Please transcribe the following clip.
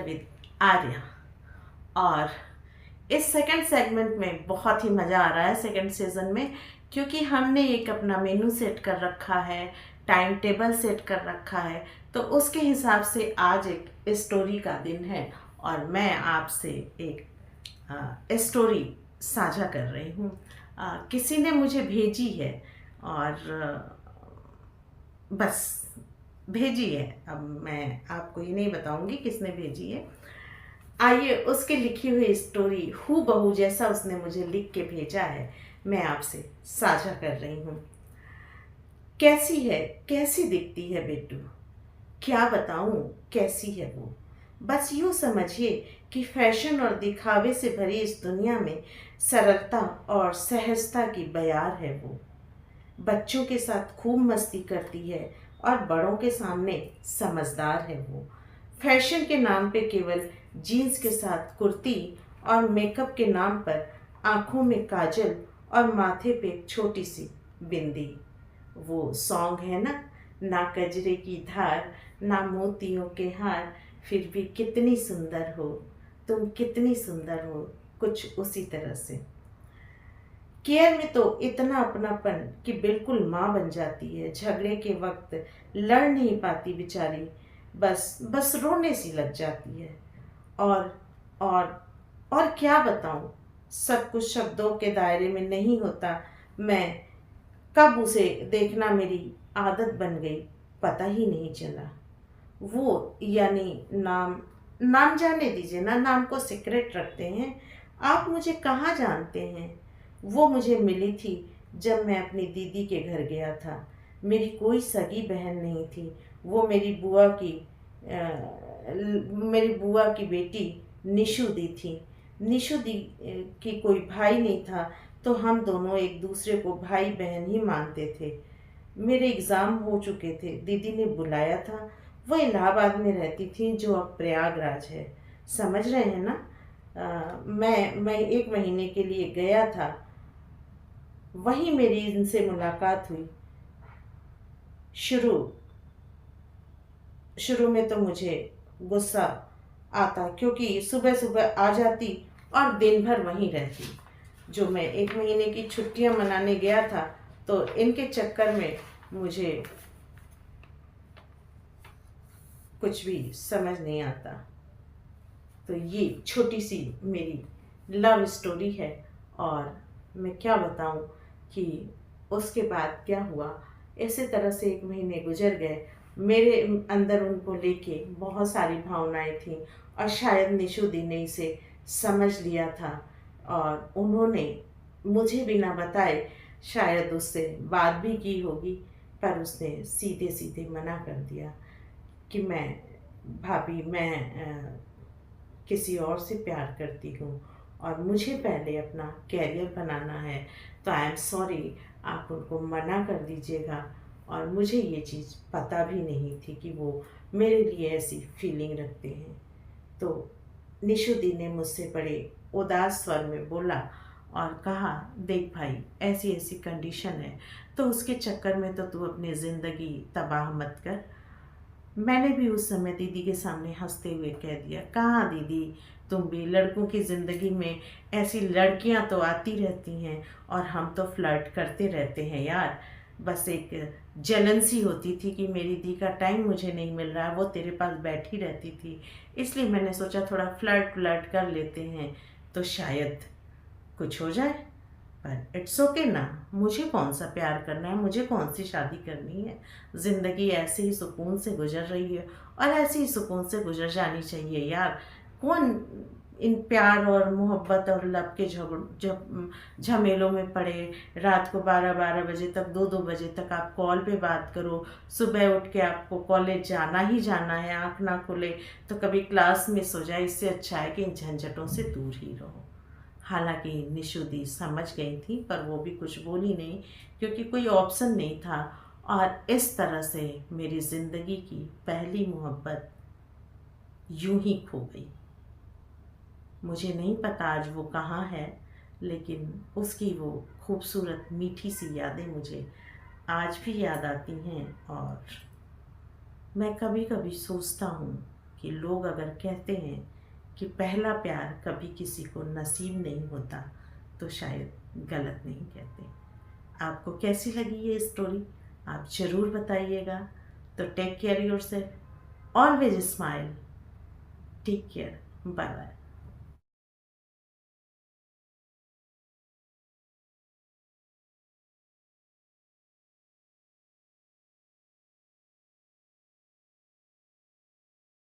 With Arya. और इस second segment में बहुत ही मज़ा आ रहा है सेकंड सीज़न में, क्योंकि हमने एक अपना मेनू सेट कर रखा है, टाइम टेबल सेट कर रखा है। तो उसके हिसाब से आज एक स्टोरी का दिन है और मैं आपसे एक स्टोरी साझा कर रही हूँ। किसी ने मुझे भेजी है और बस भेजी है। अब मैं आपको ये नहीं बताऊंगी किसने भेजी है। आइए उसके लिखी हुई स्टोरी हू बहू जैसा उसने मुझे लिख के भेजा है, मैं आपसे साझा कर रही हूँ। कैसी है, कैसी दिखती है बेटू, क्या बताऊं कैसी है वो। बस यूं समझिए कि फैशन और दिखावे से भरी इस दुनिया में सरलता और सहजता की बयार है वो। बच्चों के साथ खूब मस्ती करती है और बड़ों के सामने समझदार है वो। फैशन के नाम पे केवल जीन्स के साथ कुर्ती और मेकअप के नाम पर आंखों में काजल और माथे पे एक छोटी सी बिंदी। वो सॉन्ग है ना, ना कजरे की धार ना मोतियों के हार, फिर भी कितनी सुंदर हो तुम, कितनी सुंदर हो, कुछ उसी तरह से। केयर में तो इतना अपनापन कि बिल्कुल माँ बन जाती है। झगड़े के वक्त लड़ नहीं पाती बेचारी, बस बस रोने सी लग जाती है। और और और क्या बताऊं, सब कुछ शब्दों के दायरे में नहीं होता। मैं कब उसे देखना मेरी आदत बन गई, पता ही नहीं चला। वो यानी नाम, नाम जाने दीजिए ना, नाम को सीक्रेट रखते हैं। आप मुझे कहाँ जानते हैं। वो मुझे मिली थी जब मैं अपनी दीदी के घर गया था। मेरी कोई सगी बहन नहीं थी। वो मेरी बुआ की बेटी निशु दी थी। निशु दी की कोई भाई नहीं था, तो हम दोनों एक दूसरे को भाई बहन ही मानते थे। मेरे एग्ज़ाम हो चुके थे, दीदी ने बुलाया था। वो इलाहाबाद में रहती थी, जो अब प्रयागराज है। समझ रहे हैं ना। मैं 1 महीने के लिए गया था, वहीं मेरी इनसे मुलाकात हुई। शुरू शुरू में तो मुझे गुस्सा आता, क्योंकि सुबह सुबह आ जाती और दिन भर वहीं रहती। जो मैं 1 महीने की छुट्टियां मनाने गया था, तो इनके चक्कर में मुझे कुछ भी समझ नहीं आता। तो ये छोटी सी मेरी लव स्टोरी है। और मैं क्या बताऊं कि उसके बाद क्या हुआ। इसी तरह से 1 महीने गुजर गए। मेरे अंदर उनको लेके बहुत सारी भावनाएं थीं, और शायद निशु दी ने इसे समझ लिया था, और उन्होंने मुझे बिना बताए शायद उससे बात भी की होगी। पर उसने सीधे सीधे मना कर दिया कि मैं, भाभी, मैं किसी और से प्यार करती हूँ और मुझे पहले अपना कैरियर बनाना है। तो आई एम सॉरी, आप उनको मना कर दीजिएगा। और मुझे ये चीज़ पता भी नहीं थी कि वो मेरे लिए ऐसी फीलिंग रखते हैं। तो निशु दी ने मुझसे बड़े उदास स्वर में बोला और कहा, देख भाई, ऐसी ऐसी कंडीशन है, तो उसके चक्कर में तो तू अपनी ज़िंदगी तबाह मत कर। मैंने भी उस समय दीदी के सामने हंसते हुए कह दिया, कहाँ दीदी, तुम भी, लड़कों की ज़िंदगी में ऐसी लड़कियां तो आती रहती हैं और हम तो फ्लर्ट करते रहते हैं यार। बस एक जलन सी होती थी कि मेरी दी का टाइम मुझे नहीं मिल रहा है, वो तेरे पास बैठी रहती थी, इसलिए मैंने सोचा थोड़ा फ्लर्ट व्लर्ट कर लेते हैं तो शायद कुछ हो जाए। पर इट्स ओके ना, मुझे कौन सा प्यार करना है, मुझे कौन सी शादी करनी है। ज़िंदगी ऐसे ही सुकून से गुजर रही है और ऐसे ही सुकून से गुजर जानी चाहिए यार। कौन इन प्यार और मोहब्बत और लब के झमेलों में पड़े। रात को 12-12 बजे तक, 2-2 बजे तक आप कॉल पे बात करो। सुबह उठ के आपको कॉलेज जाना ही जाना है, आँख ना खुले तो कभी क्लास मिस हो जाए। इससे अच्छा है कि इन झंझटों से दूर ही रहो। हालांकि निशु दी समझ गई थी, पर वो भी कुछ बोली नहीं, क्योंकि कोई ऑप्शन नहीं था। और इस तरह से मेरी ज़िंदगी की पहली मोहब्बत यूं ही खो गई। मुझे नहीं पता आज वो कहाँ है, लेकिन उसकी वो खूबसूरत मीठी सी यादें मुझे आज भी याद आती हैं। और मैं कभी कभी सोचता हूँ कि लोग अगर कहते हैं कि पहला प्यार कभी किसी को नसीब नहीं होता तो शायद गलत नहीं कहते। आपको कैसी लगी ये स्टोरी आप ज़रूर बताइएगा। तो take care yourself, always smile, take care, bye bye.